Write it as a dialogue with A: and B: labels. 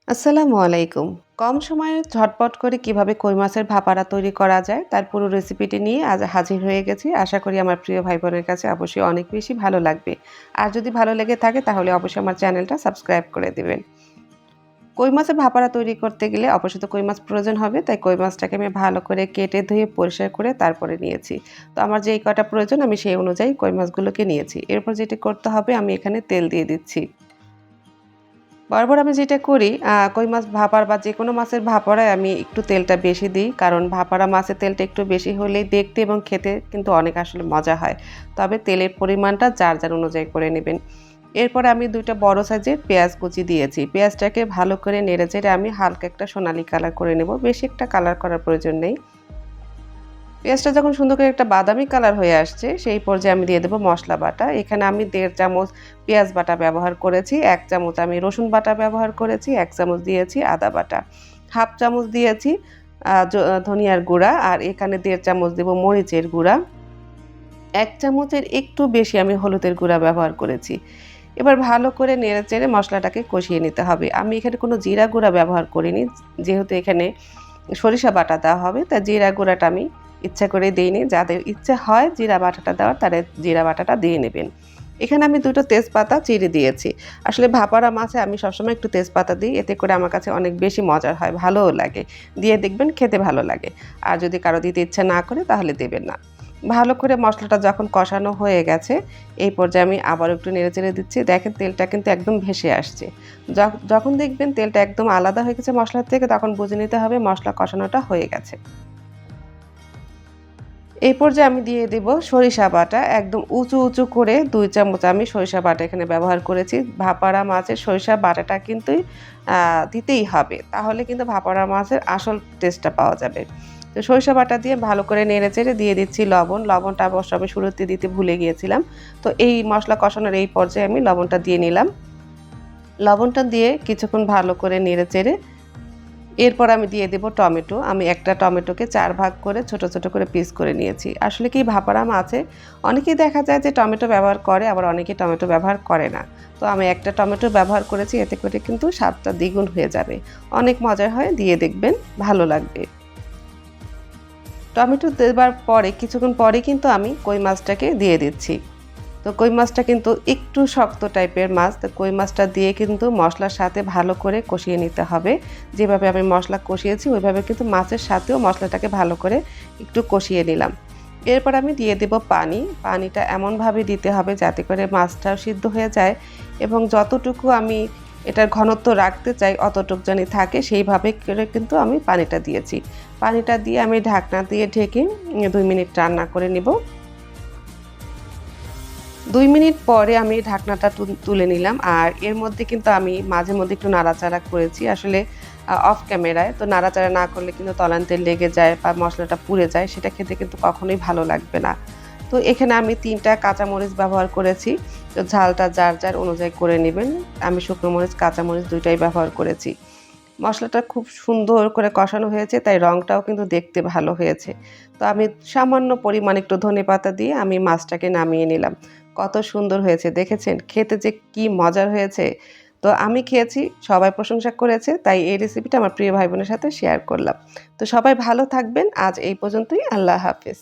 A: আসসালামু আলাইকুম। কম সময়ে ঝটপট করে কিভাবে কই মাছের ভাপারা তৈরি করা যায় তার পুরো রেসিপিটি নিয়ে আজ হাজির হয়ে গেছি। আশা করি আমার প্রিয় ভাই বোনের কাছে অবশ্যই অনেক বেশি ভালো লাগবে। আর যদি ভালো লেগে থাকে তাহলে অবশ্যই আমার চ্যানেলটা সাবস্ক্রাইব করে দিবেন। কই মাছের ভাপারা তৈরি করতে গেলে অবশ্যই তো কই মাছ প্রয়োজন হবে। তাই কই মাছটাকে আমি ভালো করে কেটে ধুয়ে পরিষ্কার করে তারপরে নিয়েছি। তো আমার যেই কটা প্রয়োজন আমি সেই অনুযায়ী কই মাছগুলোকে নিয়েছি। এরপর যেটি করতে হবে আমি এখানে তেল দিয়ে দিচ্ছি। বরাবর আমি যেটা করি কই মাছ ভাপার বা যেকোনো মাছের ভাপারায় আমি একটু তেলটা বেশি দিই। কারণ ভাপারা মাছের তেলটা একটু বেশি হলেই দেখতে এবং খেতে কিন্তু অনেক আসলে মজা হয়। তবে তেলের পরিমাণটা যার অনুযায়ী করে নেবেন। এরপরে আমি ২ টা বড় সাইজের পেঁয়াজ কুচি দিয়েছি। পেঁয়াজটাকে ভালো করে নেড়েচেড়ে আমি হালকা একটা সোনালী কালার করে নেব। বেশি একটা কালার করার প্রয়োজন নেই। পেঁয়াজটা যখন সুন্দর করে একটা বাদামি কালার হয়ে আসছে, সেই পর্যায়ে আমি দিয়ে দেব মসলা বাটা। এখানে আমি ১.৫ চামচ পেঁয়াজ বাটা ব্যবহার করেছি, ১ চামচ আমি রসুন বাটা ব্যবহার করেছি, ১ চামচ দিয়েছি আদা বাটা, ১/২ চামচ দিয়েছি ধনিয়ার গুঁড়া, আর এখানে ১.৫ চামচ দেব মরিচের গুঁড়া, ১ চামচের একটু বেশি আমি হলুদের গুঁড়া ব্যবহার করেছি। এবার ভালো করে নেড়েচেড়ে মসলাটাকে কষিয়ে নিতে হবে। আমি এখানে কোনো জিরা গুঁড়া ব্যবহার করিনি। যেহেতু এখানে সরিষা বাটা দেওয়া হবে, তাই জিরা গুঁড়াটা আমি ইচ্ছা করে দেইনি। যাদের ইচ্ছা হয় জিরা বাটাটা দেওয়ার তারা জিরা বাটাটা দিয়ে নেবেন। এখানে আমি ২ টো তেজপাতা চিড়ে দিয়েছি। আসলে ভাপারা মাছে আমি সবসময় একটু তেজপাতা দিই। এতে করে আমার কাছে অনেক বেশি মজার হয়, ভালোও লাগে। দিয়ে দেখবেন খেতে ভালো লাগে। আর যদি কারো দিতে ইচ্ছা না করে তাহলে দেবেন না। ভালো করে মসলাটা যখন কষানো হয়ে গেছে, এই পর্যায়ে আমি আবারও একটু নেড়েচেড়ে দিচ্ছি। দেখেন তেলটা কিন্তু একদম ভেসে আসছে। যখন দেখবেন তেলটা একদম আলাদা হয়ে গেছে মসলার থেকে, তখন বুঝে নিতে হবে মসলা কষানোটা হয়ে গেছে। এই পর্যায়ে আমি দিয়ে দেব সরিষা বাটা। একদম উঁচু করে ২ চামচ আমি সরিষা বাটা এখানে ব্যবহার করেছি। ভাপারা মাছের সরিষা বাটাটা কিন্তু আ দিতেই হবে। তাহলে কিন্তু ভাপারা মাছের আসল টেস্টটা পাওয়া যাবে। তো সরিষা বাটা দিয়ে ভালো করে নেড়েচেড়ে দিয়ে দিচ্ছি লবণ। লবণটা অবশ্য আমি শুরুতে দিতে ভুলে গিয়েছিলাম। তো এই মসলা কষানোর এই পর্যায়ে আমি লবণটা দিয়ে নিলাম। লবণটা দিয়ে কিছুক্ষণ ভালো করে নেড়েচেড়ে এরপর আমি দিয়ে দেব টমেটো। আমি একটা টমেটোকে ৪ ভাগ করে ছোট করে পিস করে নিয়েছি। আসলে কি ভাপারা মাছে অনেকেই দেখা যায় যে টমেটো ব্যবহার করে, আবার অনেকে টমেটো ব্যবহার করে না। তো আমি একটা টমেটো ব্যবহার করেছি, এতে করে কিন্তু স্বাদটা দ্বিগুণ হয়ে যাবে। অনেক মজার হয়, দিয়ে দেখবেন ভালো লাগবে। টমেটো দেবার পরে কিছুক্ষণ পরে কিন্তু আমি কই মাছটাকে দিয়ে দিচ্ছি। তো কই মাছটা কিন্তু একটু শক্ত টাইপের মাছ। তো কই মাছটা দিয়ে কিন্তু মসলার সাথে ভালো করে কষিয়ে নিতে হবে। যেভাবে আমি মসলা কষিয়েছি ওইভাবে কিন্তু মাছের সাথেও মসলাটাকে ভালো করে একটু কষিয়ে নিলাম। এরপর আমি দিয়ে দেব পানি। পানিটা এমনভাবে দিতে হবে যাতে করে মাছটাও সিদ্ধ হয়ে যায়, এবং যতটুকু আমি এটার ঘনত্ব রাখতে চাই অতটুক জানি থাকে সেইভাবে করে কিন্তু আমি পানিটা দিয়েছি। পানিটা দিয়ে আমি ঢাকনা দিয়ে ঢেকে ২ মিনিট রান্না করে নিব। ২ মিনিট পরে আমি ঢাকনাটা তুলে নিলাম। আর এর মধ্যে কিন্তু আমি মাঝে মধ্যে একটু নাড়াচাড়া করেছি। আসলে অফ ক্যামেরায়। তো নাড়াচাড়া না করলে কিন্তু তলানিতে লেগে যায় বা মসলাটা পুড়ে যায়। সেটা খেতে কিন্তু কখনোই ভালো লাগবে না। তো এখানে আমি ৩ টা কাঁচামরিচ ব্যবহার করেছি। তো ঝালটা যার অনুযায়ী করে নিবেন। আমি শুকনো মরিচ, কাঁচামরিচ ২ টাই ব্যবহার করেছি। মসলাটা খুব সুন্দর করে কষানো হয়েছে, তাই রংটাও কিন্তু দেখতে ভালো হয়েছে। তো আমি সামান্য পরিমাণ একটু ধনেপাতা দিয়ে আমি মাছটাকে নামিয়ে নিলাম। কত সুন্দর হয়েছে দেখেছেন? খেতে যে কি মজার হয়েছে! তো আমি খেয়েছি, সবাই প্রশংসা করেছে, তাই এই রেসিপিটা আমার প্রিয় ভাই বোনের সাথে শেয়ার করলাম। তো সবাই ভালো থাকবেন। আজ এই পর্যন্তই। আল্লাহ হাফেজ।